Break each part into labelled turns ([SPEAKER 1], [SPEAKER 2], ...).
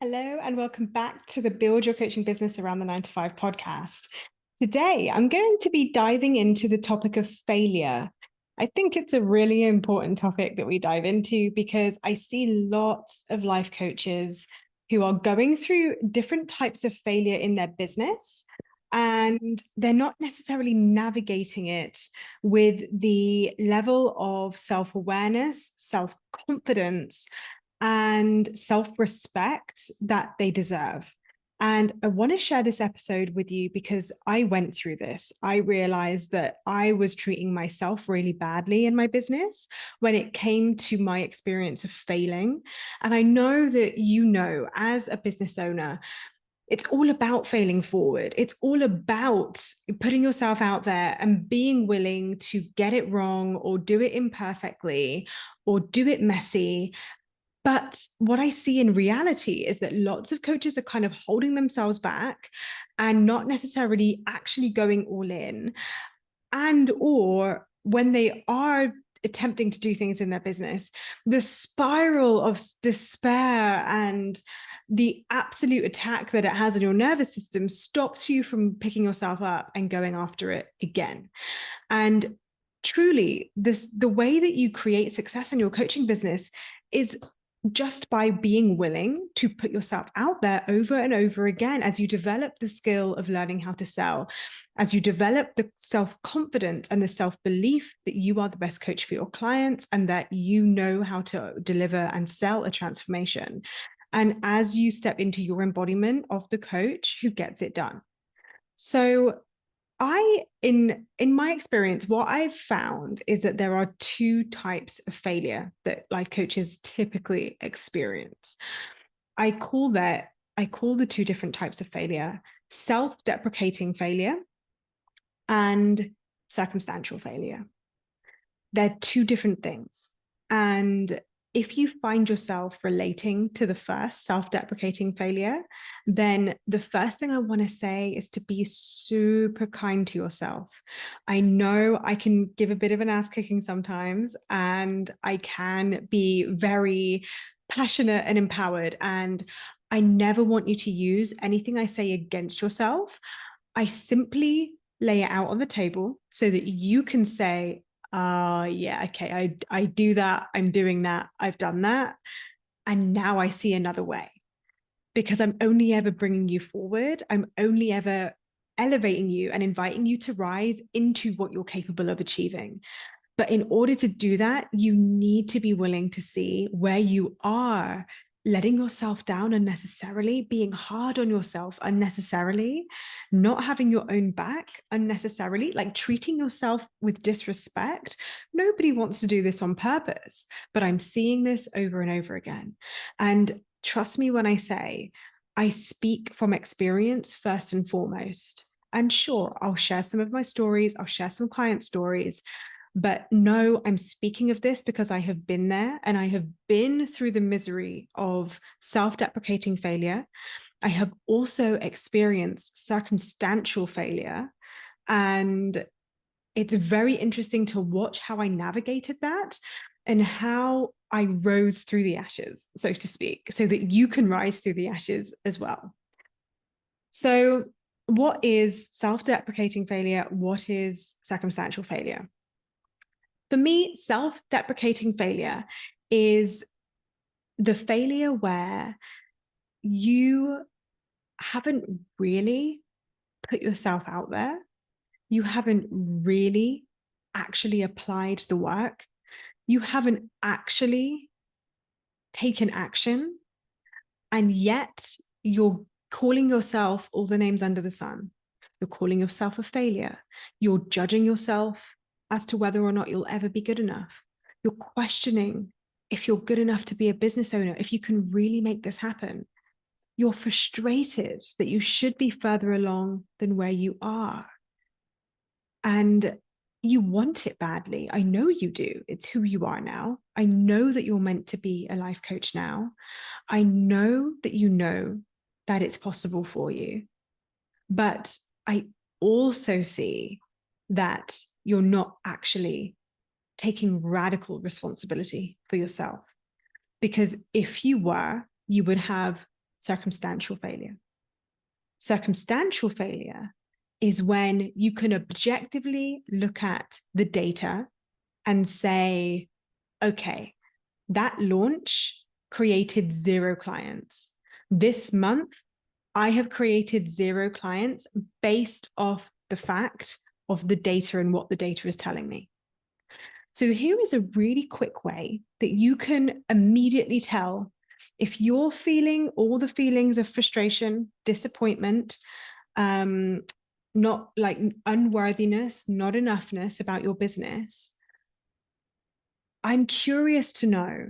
[SPEAKER 1] Hello, and welcome back to the Build Your Coaching Business Around the 9 to 5 podcast. Today, I'm going to be diving into the topic of failure. I think it's a really important topic that we dive into because I see lots of life coaches who are going through different types of failure in their business, and they're not necessarily navigating it with the level of self-awareness, self-confidence, and self-respect that they deserve. And I want to share this episode with you because I went through this. I realized that I was treating myself really badly in my business when it came to my experience of failing. And I know that as a business owner, it's all about failing forward. It's all about putting yourself out there and being willing to get it wrong or do it imperfectly or do it messy. But what I see in reality is that lots of coaches are kind of holding themselves back and not necessarily actually going all in. And or when they are attempting to do things in their business, the spiral of despair and the absolute attack that it has on your nervous system stops you from picking yourself up and going after it again. And truly, the way that you create success in your coaching business is just by being willing to put yourself out there over and over again as you develop the skill of learning how to sell, as you develop the self-confidence and the self-belief that you are the best coach for your clients and that you know how to deliver and sell a transformation. And as you step into your embodiment of the coach who gets it done. So in my experience, what I've found is that there are two types of failure that life coaches typically experience. I call the two different types of failure self-deprecating failure and circumstantial failure. They're two different things. And if you find yourself relating to the first self-deprecating failure, then the first thing I want to say is to be super kind to yourself. I know I can give a bit of an ass kicking sometimes, and I can be very passionate and empowered. And I never want you to use anything I say against yourself. I simply lay it out on the table so that you can say, yeah, okay, I do that. I'm doing that. I've done that. And now I see another way because I'm only ever bringing you forward. I'm only ever elevating you and inviting you to rise into what you're capable of achieving. But in order to do that, you need to be willing to see where you are letting yourself down unnecessarily, being hard on yourself unnecessarily, not having your own back unnecessarily, like treating yourself with disrespect. Nobody wants to do this on purpose, but I'm seeing this over and over again. And trust me when I say, I speak from experience first and foremost. And sure, I'll share some of my stories, I'll share some client stories. But no, I'm speaking of this because I have been there and I have been through the misery of self-deprecating failure. I have also experienced circumstantial failure. And it's very interesting to watch how I navigated that and how I rose through the ashes, so to speak, so that you can rise through the ashes as well. So, what is self-deprecating failure? What is circumstantial failure? For me, self-deprecating failure is the failure where you haven't really put yourself out there. You haven't really actually applied the work. You haven't actually taken action. And yet you're calling yourself all the names under the sun. You're calling yourself a failure. You're judging yourself as to whether or not you'll ever be good enough. You're questioning if you're good enough to be a business owner, if you can really make this happen. You're frustrated that you should be further along than where you are. And you want it badly. I know you do. It's who you are now. I know that you're meant to be a life coach now. I know that it's possible for you. But I also see that you're not actually taking radical responsibility for yourself. Because if you were, you would have circumstantial failure. Circumstantial failure is when you can objectively look at the data and say, okay, that launch created 0 clients. This month, I have created 0 clients based off the fact of the data and what the data is telling me. So here is a really quick way that you can immediately tell if you're feeling all the feelings of frustration, disappointment, not like unworthiness, not enoughness about your business. I'm curious to know,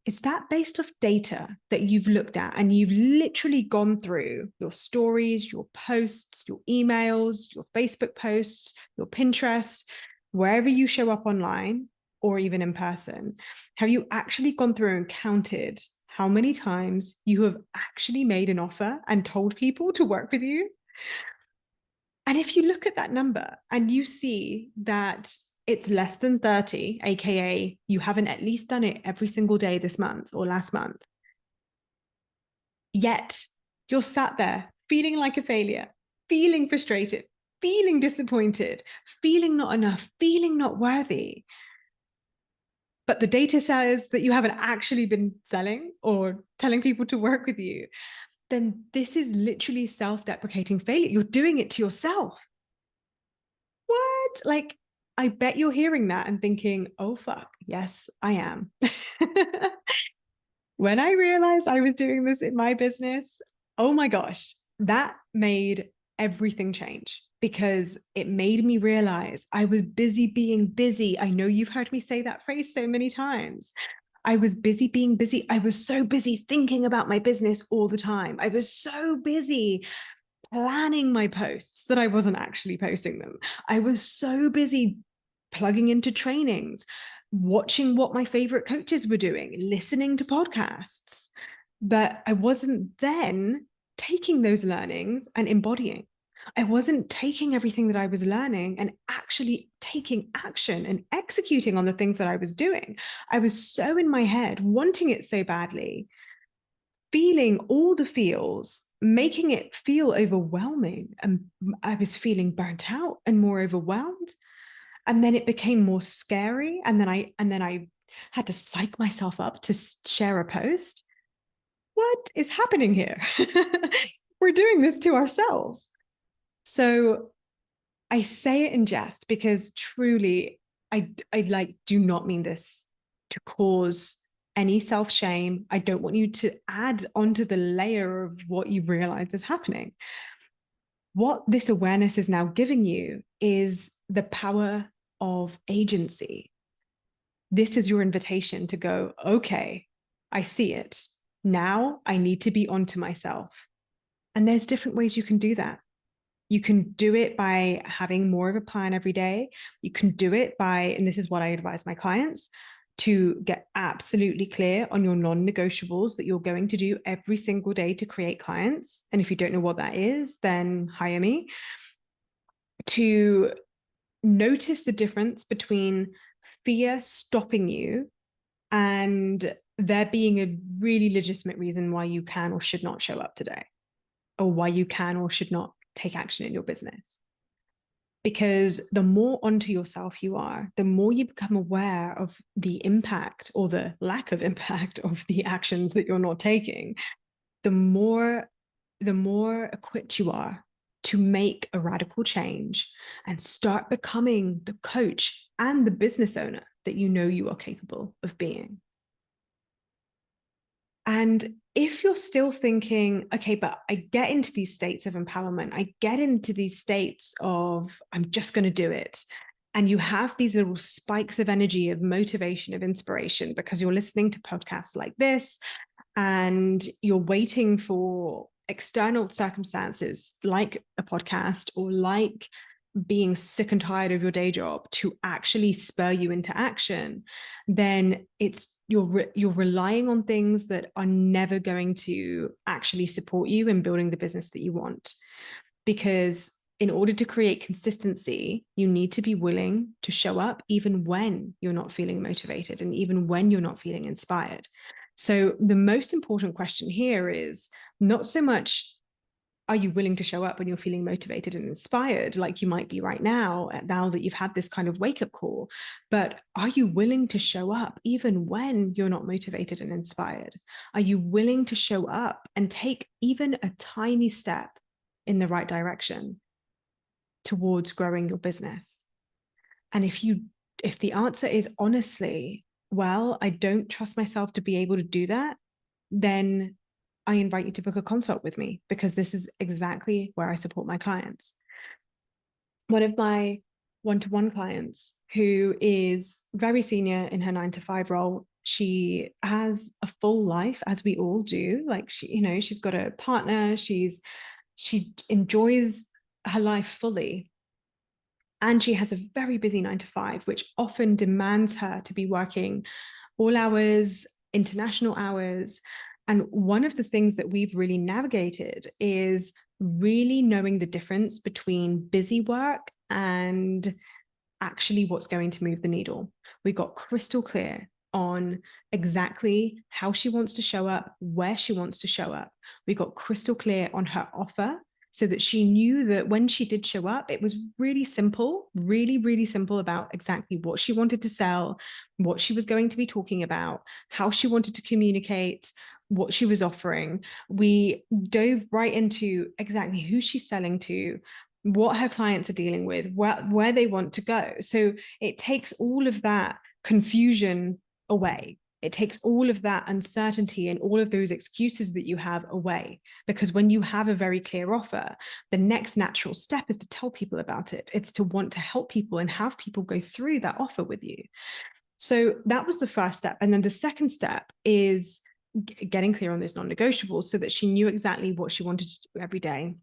[SPEAKER 1] is that based off data that you've looked at and you've literally gone through your stories, your posts, your emails, your Facebook posts, your Pinterest, wherever you show up online or even in person? Have you actually gone through and counted how many times you have actually made an offer and told people to work with you? And if you look at that number and you see that it's less than 30, AKA you haven't at least done it every single day this month or last month, yet you're sat there feeling like a failure, feeling frustrated, feeling disappointed, feeling not enough, feeling not worthy. But the data says that you haven't actually been selling or telling people to work with you, then this is literally self-deprecating failure. You're doing it to yourself. What? Like, I bet you're hearing that and thinking, oh, fuck, yes, I am. When I realized I was doing this in my business, oh my gosh, that made everything change because it made me realize I was busy being busy. I know you've heard me say that phrase so many times. I was busy being busy. I was so busy thinking about my business all the time. I was so busy planning my posts that I wasn't actually posting them. I was so busy plugging into trainings, watching what my favorite coaches were doing, listening to podcasts. But I wasn't then taking those learnings and embodying. I wasn't taking everything that I was learning and actually taking action and executing on the things that I was doing. I was so in my head, wanting it so badly, feeling all the feels, making it feel overwhelming. And I was feeling burnt out and more overwhelmed. And then it became more scary. And then I had to psych myself up to share a post. What is happening here? We're doing this to ourselves. So I say it in jest because truly, I like do not mean this to cause any self-shame. I don't want you to add onto the layer of what you realize is happening. What this awareness is now giving you is the power of agency. This is your invitation to go, okay, I see it. Now I need to be onto myself. And there's different ways you can do that. You can do it by having more of a plan every day. You can do it by, and this is what I advise my clients, to get absolutely clear on your non-negotiables that you're going to do every single day to create clients. And if you don't know what that is, then hire me. To notice the difference between fear stopping you and there being a really legitimate reason why you can or should not show up today, or why you can or should not take action in your business. Because the more onto yourself you are, the more you become aware of the impact or the lack of impact of the actions that you're not taking, the more equipped you are to make a radical change and start becoming the coach and the business owner that you know you are capable of being. And if you're still thinking, okay, but I get into these states of empowerment, I get into these states of, I'm just going to do it. And you have these little spikes of energy, of motivation, of inspiration, because you're listening to podcasts like this, and you're waiting for external circumstances like a podcast or like being sick and tired of your day job to actually spur you into action, then you're relying on things that are never going to actually support you in building the business that you want. Because in order to create consistency, you need to be willing to show up even when you're not feeling motivated and even when you're not feeling inspired. So the most important question here is not so much, are you willing to show up when you're feeling motivated and inspired, like you might be right now that you've had this kind of wake-up call, but are you willing to show up even when you're not motivated and inspired? Are you willing to show up and take even a tiny step in the right direction towards growing your business? And if the answer is honestly, well, I don't trust myself to be able to do that, then I invite you to book a consult with me, because this is exactly where I support my clients. One of my one-to-one clients, who is very senior in her 9 to 5 role, she has a full life, as we all do. Like she's got a partner, she enjoys her life fully. And she has a very busy 9 to 5, which often demands her to be working all hours, international hours. And one of the things that we've really navigated is really knowing the difference between busy work and actually what's going to move the needle. We got crystal clear on exactly how she wants to show up, where she wants to show up. We got crystal clear on her offer, so that she knew that when she did show up, it was really simple, really, really simple about exactly what she wanted to sell, what she was going to be talking about, how she wanted to communicate, what she was offering. We dove right into exactly who she's selling to, what her clients are dealing with, where they want to go. So it takes all of that confusion away. It takes all of that uncertainty and all of those excuses that you have away. Because when you have a very clear offer, the next natural step is to tell people about it. It's to want to help people and have people go through that offer with you. So that was the first step. And then the second step is getting clear on those non-negotiables, so that she knew exactly what she wanted to do every day.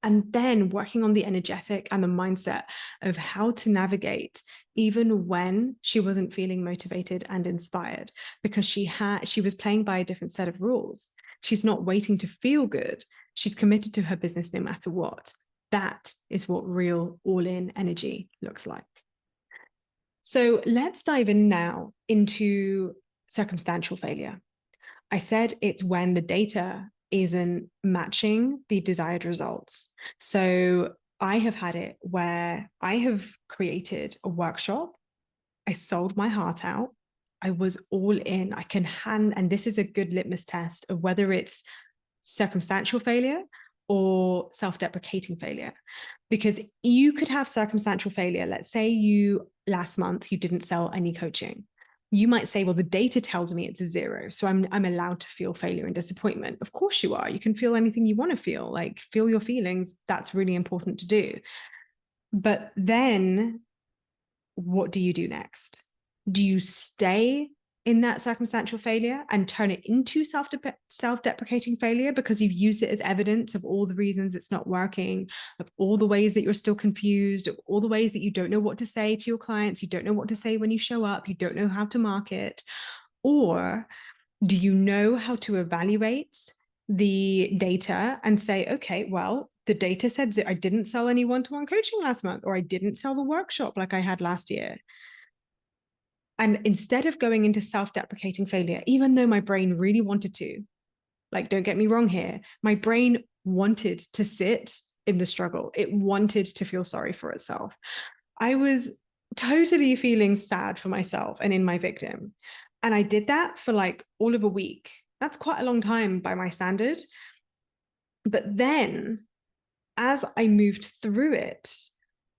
[SPEAKER 1] And then working on the energetic and the mindset of how to navigate even when she wasn't feeling motivated and inspired, because she was playing by a different set of rules. She's not waiting to feel good. She's committed to her business no matter what. That is what real all-in energy looks like. So let's dive in now into circumstantial failure. I said it's when the data isn't matching the desired results. So I have had it where I have created a workshop. I sold my heart out. I was all in. And this is a good litmus test of whether it's circumstantial failure or self-deprecating failure. Because you could have circumstantial failure. Let's say last month you didn't sell any coaching. You might say, well, the data tells me it's a 0, so I'm allowed to feel failure and disappointment. Of course you are. You can feel anything you want to feel, like feel your feelings. That's really important to do. But then what do you do next? Do you stay in that circumstantial failure and turn it into self-deprecating failure because you've used it as evidence of all the reasons it's not working, of all the ways that you're still confused, of all the ways that you don't know what to say to your clients, you don't know what to say when you show up, you don't know how to market? Or do you know how to evaluate the data and say, okay, well, the data said that I didn't sell any one-to-one coaching last month, or I didn't sell the workshop like I had last year. And instead of going into self-deprecating failure, even though my brain really wanted to, like, don't get me wrong here, my brain wanted to sit in the struggle. It wanted to feel sorry for itself. I was totally feeling sad for myself and in my victim. And I did that for like all of a week. That's quite a long time by my standard. But then as I moved through it,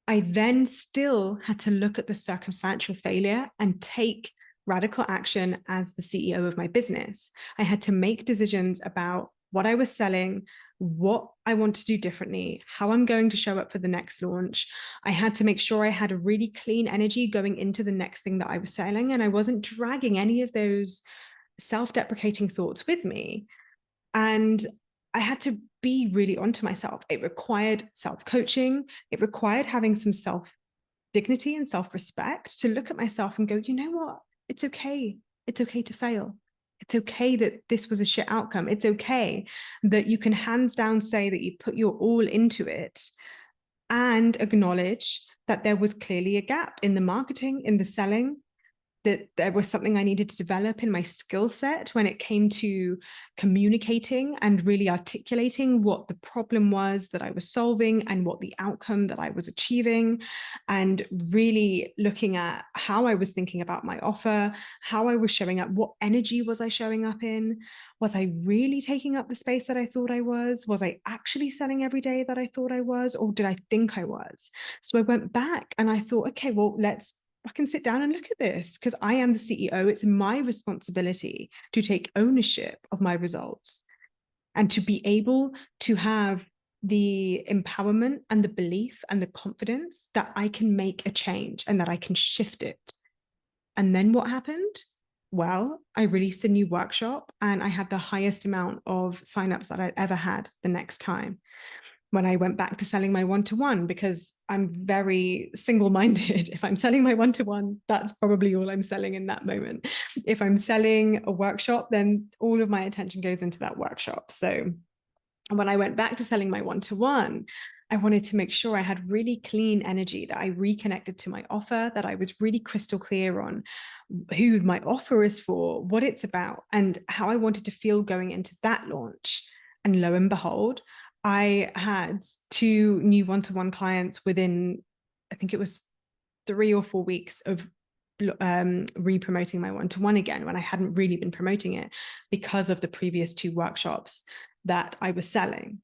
[SPEAKER 1] I then still had to look at the circumstantial failure and take radical action as the CEO of my business. I had to make decisions about what I was selling, what I want to do differently, how I'm going to show up for the next launch. I had to make sure I had a really clean energy going into the next thing that I was selling, and I wasn't dragging any of those self-deprecating thoughts with me. And I had to be really onto myself. It required self-coaching. It required having some self-dignity and self-respect to look at myself and go, you know what? It's okay. It's okay to fail. It's okay that this was a shit outcome. It's okay that you can hands down say that you put your all into it and acknowledge that there was clearly a gap in the marketing, in the selling, that there was something I needed to develop in my skill set when it came to communicating and really articulating what the problem was that I was solving and what the outcome that I was achieving, and really looking at how I was thinking about my offer, how I was showing up, what energy was I showing up in? Was I really taking up the space that I thought I was? Was I actually selling every day that I thought I was? Or did I think I was? So I went back and I thought, okay, well, I can sit down and look at this because I am the CEO. It's my responsibility to take ownership of my results and to be able to have the empowerment and the belief and the confidence that I can make a change and that I can shift it. And then what happened? Well, I released a new workshop and I had the highest amount of signups that I'd ever had the next time when I went back to selling my one-to-one, because I'm very single-minded. If I'm selling my one-to-one, that's probably all I'm selling in that moment. If I'm selling a workshop, then all of my attention goes into that workshop. So when I went back to selling my one-to-one, I wanted to make sure I had really clean energy, that I reconnected to my offer, that I was really crystal clear on who my offer is for, what it's about, and how I wanted to feel going into that launch. And lo and behold, I had 2 new one-to-one clients within, I think it was 3 or 4 weeks of re-promoting my one-to-one again, when I hadn't really been promoting it because of the previous 2 workshops that I was selling.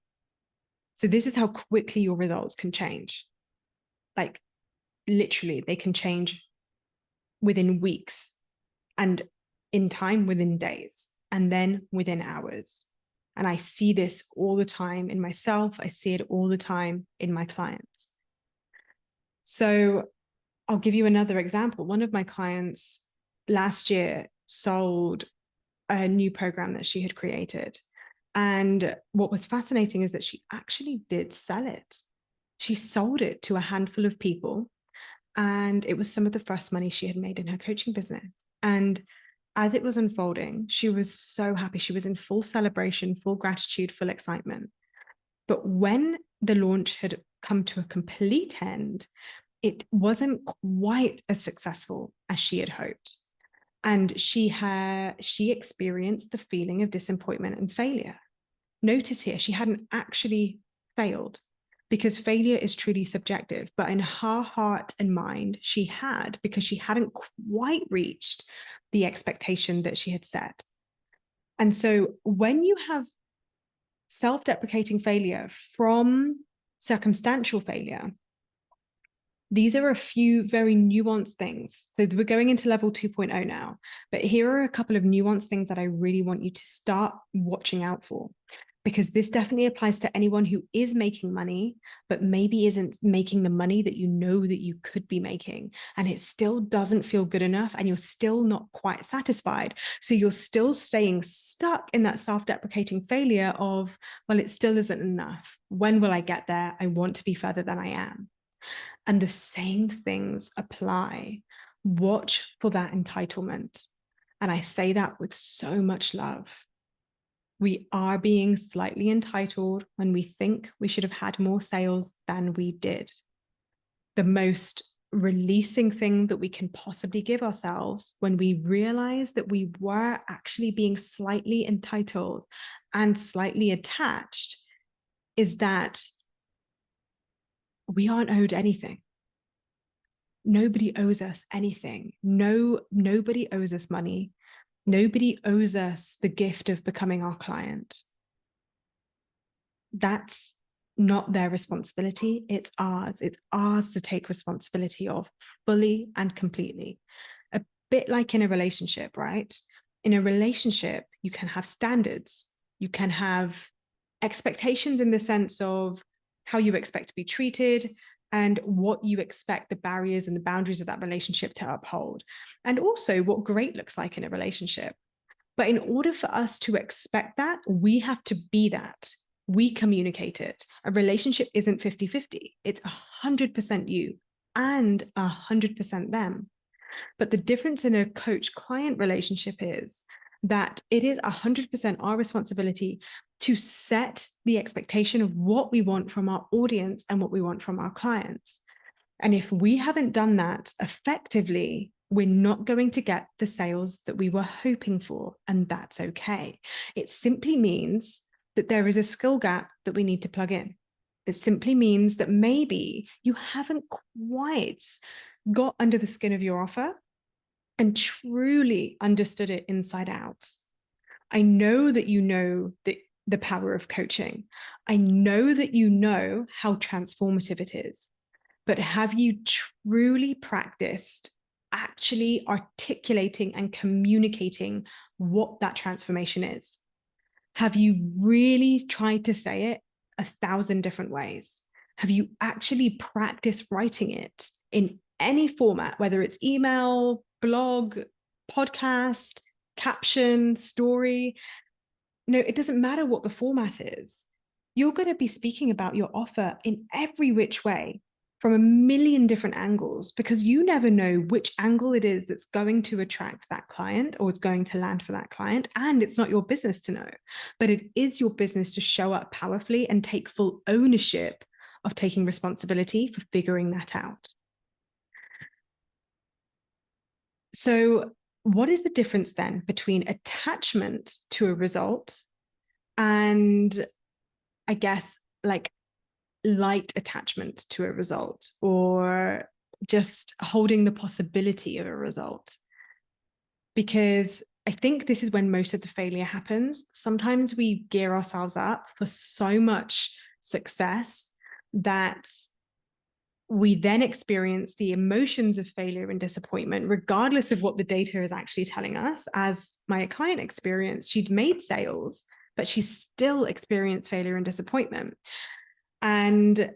[SPEAKER 1] So this is how quickly your results can change. Like literally, they can change within weeks, and in time within days, and then within hours. And I see this all the time in myself. I see it all the time in my clients. So I'll give you another example. One of my clients last year sold a new program that she had created. And what was fascinating is that she actually did sell it. She sold it to a handful of people. And it was some of the first money she had made in her coaching business. And as it was unfolding, she was so happy. She was in full celebration, full gratitude, full excitement. But when the launch had come to a complete end, it wasn't quite as successful as she had hoped. And she experienced the feeling of disappointment and failure. Notice here, she hadn't actually failed, because failure is truly subjective. But in her heart and mind, she had, because she hadn't quite reached the expectation that she had set. And so when you have self-deprecating failure from circumstantial failure, these are a few very nuanced things. So we're going into level 2.0 now, but here are a couple of nuanced things that I really want you to start watching out for, because this definitely applies to anyone who is making money, but maybe isn't making the money that you know that you could be making. And it still doesn't feel good enough, and you're still not quite satisfied. So you're still staying stuck in that self-deprecating failure of, well, it still isn't enough. When will I get there? I want to be further than I am. And the same things apply. Watch for that entitlement. And I say that with so much love. We are being slightly entitled when we think we should have had more sales than we did. The most releasing thing that we can possibly give ourselves when we realize that we were actually being slightly entitled and slightly attached is that we aren't owed anything. Nobody owes us anything. Nobody owes us money. Nobody owes us the gift of becoming our client. That's not their responsibility. It's ours. It's ours to take responsibility of fully and completely. A bit like in a relationship, right? In a relationship, you can have standards. You can have expectations in the sense of how you expect to be treated and what you expect the barriers and the boundaries of that relationship to uphold, and also what great looks like in a relationship. But in order for us to expect that, we have to be that. We communicate it. A relationship isn't 50-50. It's 100% you and 100% them. But the difference in a coach-client relationship is that it is 100% our responsibility to set the expectation of what we want from our audience and what we want from our clients. And if we haven't done that effectively, We're not going to get the sales that we were hoping for, and that's okay. It simply means that there is a skill gap that we need to plug in. It simply means that maybe you haven't quite got under the skin of your offer and truly understood it inside out. I know that you know the power of coaching. I know that you know how transformative it is. But have you truly practiced actually articulating and communicating what that transformation is? Have you really tried to say it 1,000 different ways? Have you actually practiced writing it in any format, whether it's email, blog, podcast, caption, story? No, it doesn't matter what the format is. You're going to be speaking about your offer in every which way from a million different angles, because you never know which angle it is that's going to attract that client or it's going to land for that client. And it's not your business to know, but it is your business to show up powerfully and take full ownership of taking responsibility for figuring that out. So what is the difference then between attachment to a result and, I guess, like light attachment to a result, or just holding the possibility of a result? Because I think this is when most of the failure happens. Sometimes we gear ourselves up for so much success that we then experience the emotions of failure and disappointment, regardless of what the data is actually telling us. As my client experienced, she'd made sales, but she still experienced failure and disappointment. And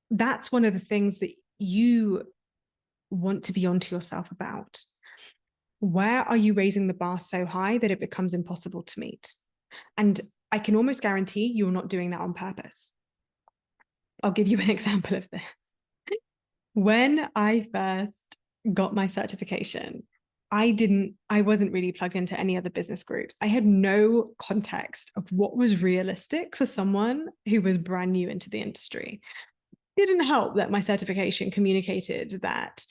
[SPEAKER 1] that's one of the things that you want to be onto yourself about. Where are you raising the bar so high that it becomes impossible to meet? And I can almost guarantee you're not doing that on purpose. I'll give you an example of this. When I first got my certification, I wasn't really plugged into any other business groups. I had no context of what was realistic for someone who was brand new into the industry. It didn't help that my certification communicated that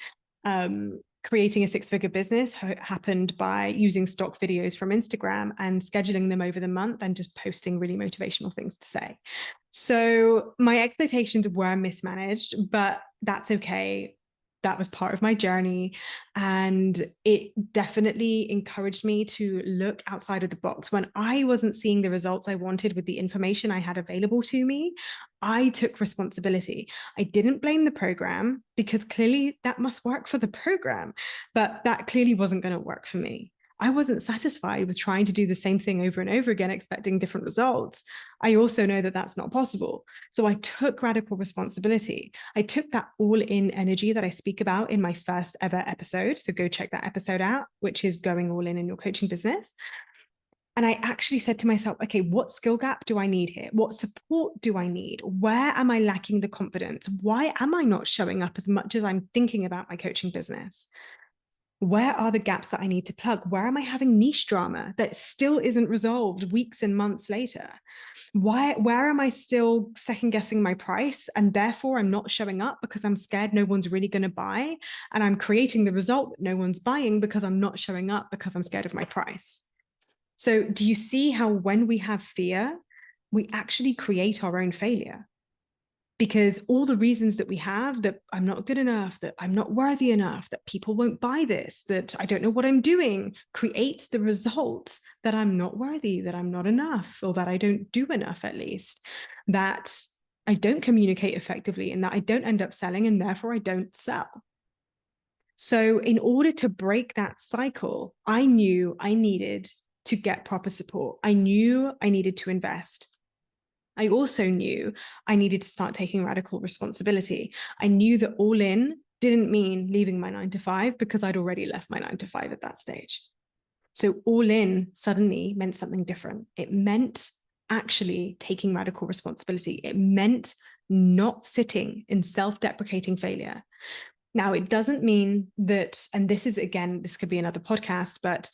[SPEAKER 1] creating a six-figure business happened by using stock videos from Instagram and scheduling them over the month and just posting really motivational things to say. So my expectations were mismanaged, but that's okay. That was part of my journey. And it definitely encouraged me to look outside of the box. When I wasn't seeing the results I wanted with the information I had available to me, I took responsibility. I didn't blame the program, because clearly that must work for the program, but that clearly wasn't going to work for me. I wasn't satisfied with trying to do the same thing over and over again, expecting different results. I also know that that's not possible. So I took radical responsibility. I took that all-in energy that I speak about in my first ever episode. So go check that episode out, which is going all in your coaching business. And I actually said to myself, okay, what skill gap do I need here? What support do I need? Where am I lacking the confidence? Why am I not showing up as much as I'm thinking about my coaching business? Where are the gaps that I need to plug? Where am I having niche drama that still isn't resolved weeks and months later? Where am I still second guessing my price, and therefore I'm not showing up because I'm scared no one's really going to buy, and I'm creating the result that no one's buying because I'm not showing up because I'm scared of my price? So do you see how when we have fear, we actually create our own failure? Because all the reasons that we have, that I'm not good enough, that I'm not worthy enough, that people won't buy this, that I don't know what I'm doing, creates the results that I'm not worthy, that I'm not enough, or that I don't do enough, at least, that I don't communicate effectively, and that I don't end up selling, and therefore I don't sell. So in order to break that cycle, I knew I needed to get proper support. I knew I needed to invest. I also knew I needed to start taking radical responsibility. I knew that all in didn't mean leaving my 9 to 5, because I'd already left my 9 to 5 at that stage. So all in suddenly meant something different. It meant actually taking radical responsibility. It meant not sitting in self-deprecating failure. Now, it doesn't mean that, and this is, again, this could be another podcast, but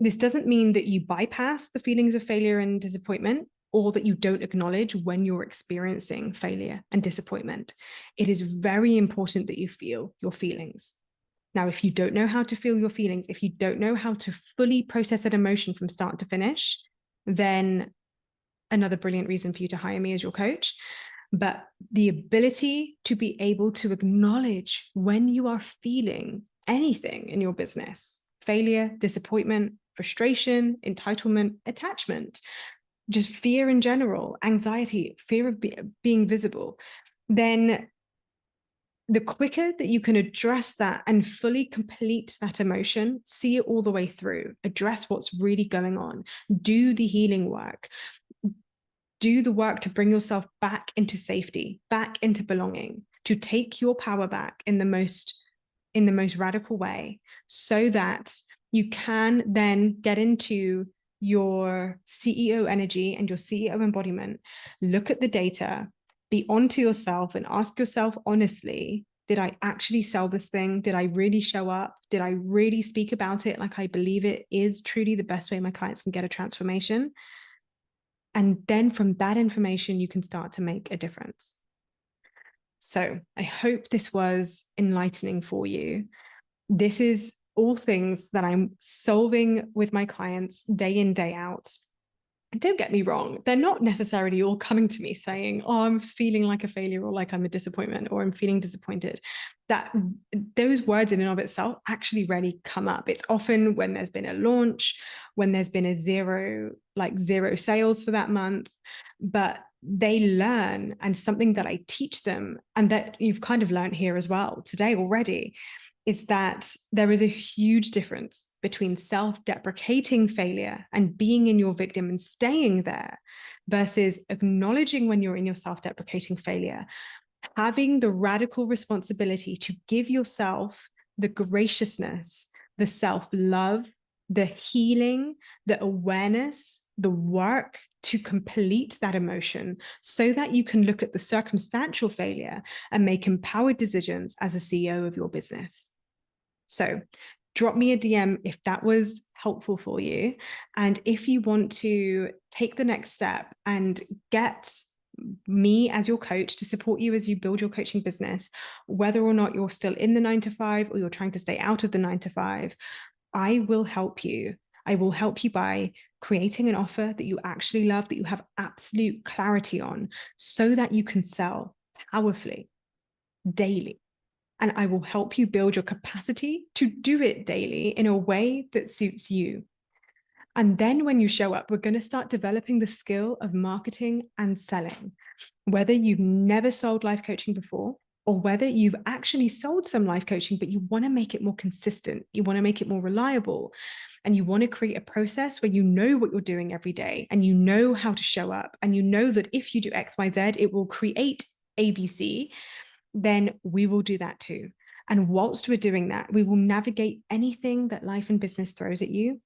[SPEAKER 1] this doesn't mean that you bypass the feelings of failure and disappointment, or that you don't acknowledge when you're experiencing failure and disappointment. It is very important that you feel your feelings. Now, if you don't know how to feel your feelings, if you don't know how to fully process an emotion from start to finish, then another brilliant reason for you to hire me as your coach. But the ability to be able to acknowledge when you are feeling anything in your business, failure, disappointment, frustration, entitlement, attachment, just fear in general, anxiety, fear of being visible, then the quicker that you can address that and fully complete that emotion, see it all the way through, address what's really going on, do the healing work, do the work to bring yourself back into safety, back into belonging, to take your power back in the most radical way, so that you can then get into your CEO energy and your CEO embodiment, look at the data, be onto yourself and ask yourself honestly, did I actually sell this thing? Did I really show up? Did I really speak about it like I believe it is truly the best way my clients can get a transformation? And then from that information, you can start to make a difference. So I hope this was enlightening for you. This is all things that I'm solving with my clients day in, day out. Don't get me wrong, they're not necessarily all coming to me saying, oh, I'm feeling like a failure, or like I'm a disappointment, or I'm feeling disappointed. That those words in and of itself actually rarely come up. It's often when there's been a launch, when there's been a zero sales for that month, but they learn, and something that I teach them, and that you've kind of learned here as well today already, is that there is a huge difference between self-deprecating failure and being in your victim and staying there, versus acknowledging when you're in your self-deprecating failure, having the radical responsibility to give yourself the graciousness, the self-love, the healing, the awareness, the work to complete that emotion, so that you can look at the circumstantial failure and make empowered decisions as a CEO of your business. So drop me a DM if that was helpful for you. And if you want to take the next step and get me as your coach to support you as you build your coaching business, whether or not you're still in the 9 to 5 or you're trying to stay out of the 9 to 5, I will help you. I will help you by creating an offer that you actually love, that you have absolute clarity on, so that you can sell powerfully daily. And I will help you build your capacity to do it daily in a way that suits you. And then when you show up, we're going to start developing the skill of marketing and selling. Whether you've never sold life coaching before, or whether you've actually sold some life coaching, but you want to make it more consistent, you want to make it more reliable, and you want to create a process where you know what you're doing every day, and you know how to show up, and you know that if you do X, Y, Z, it will create ABC, then we will do that too. And whilst we're doing that, we will navigate anything that life and business throws at you.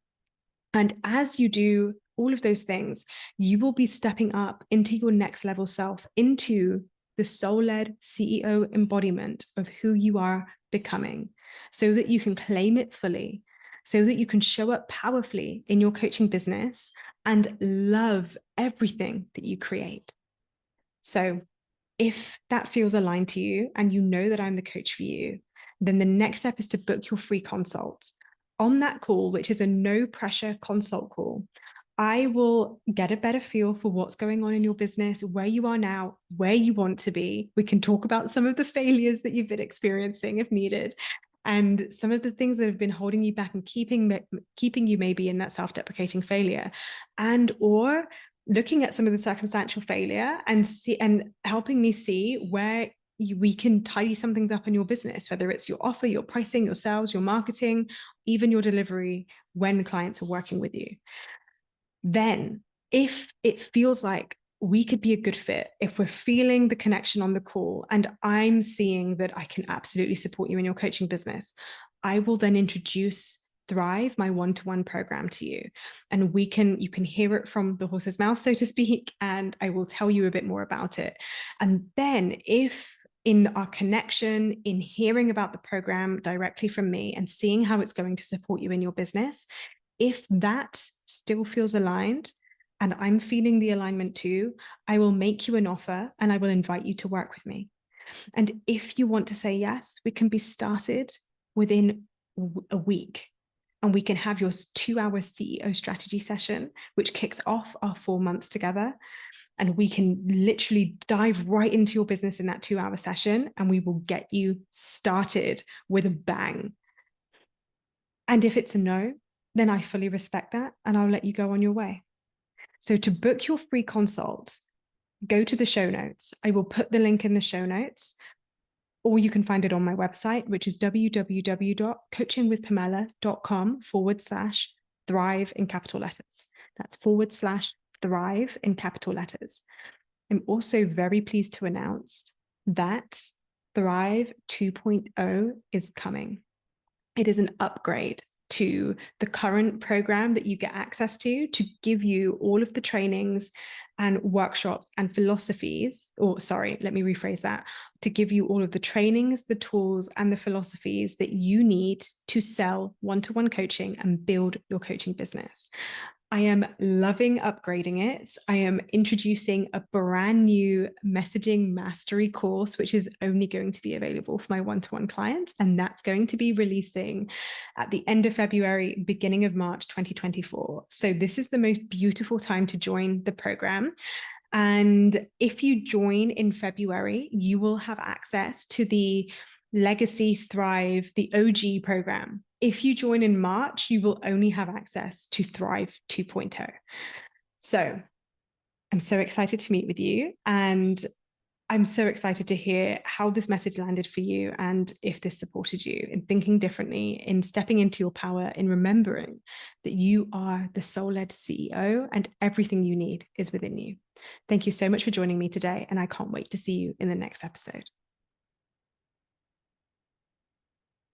[SPEAKER 1] And as you do all of those things, you will be stepping up into your next level self, into the soul-led CEO embodiment of who you are becoming, so that you can claim it fully, so that you can show up powerfully in your coaching business and love everything that you create. So if that feels aligned to you and you know that I'm the coach for you, then the next step is to book your free consult. On that call, which is a no pressure consult call, I will get a better feel for what's going on in your business, where you are now, where you want to be. We can talk about some of the failures that you've been experiencing if needed, and some of the things that have been holding you back and keeping you maybe in that self-deprecating failure, and or looking at some of the circumstantial failure and helping me see where we can tidy some things up in your business, whether it's your offer, your pricing, your sales, your marketing, even your delivery when clients are working with you. Then if it feels like we could be a good fit, if we're feeling the connection on the call and I'm seeing that I can absolutely support you in your coaching business, I will then introduce Thrive, my one-to-one program, to you. And you can hear it from the horse's mouth, so to speak, and I will tell you a bit more about it. And then if in our connection, in hearing about the program directly from me and seeing how it's going to support you in your business, if that still feels aligned and I'm feeling the alignment too, I will make you an offer and I will invite you to work with me. And if you want to say yes, we can be started within a week. And we can have your 2-hour CEO strategy session, which kicks off our 4 months together. And we can literally dive right into your business in that 2-hour session, and we will get you started with a bang. And if it's a no, then I fully respect that, and I'll let you go on your way. So to book your free consult, go to the show notes. I will put the link in the show notes, or you can find it on my website, which is www.coachingwithpamella.com/thrive in capital letters. That's /thrive in capital letters. I'm also very pleased to announce that Thrive 2.0 is coming. It is an upgrade to the current program that you get access to give you all of the trainings and workshops and philosophies, or sorry, let me rephrase that, to give you all of the trainings, the tools, and the philosophies that you need to sell one-to-one coaching and build your coaching business. I am loving upgrading it. I am introducing a brand new messaging mastery course, which is only going to be available for my one-to-one clients. And that's going to be releasing at the end of February, beginning of March, 2024. So this is the most beautiful time to join the program. And if you join in February, you will have access to the Legacy Thrive, the OG program. If you join in March, you will only have access to Thrive 2.0. So I'm so excited to meet with you, and I'm so excited to hear how this message landed for you, and if this supported you in thinking differently, in stepping into your power, in remembering that you are the soul-led CEO and everything you need is within you. Thank you so much for joining me today, and I can't wait to see you in the next episode.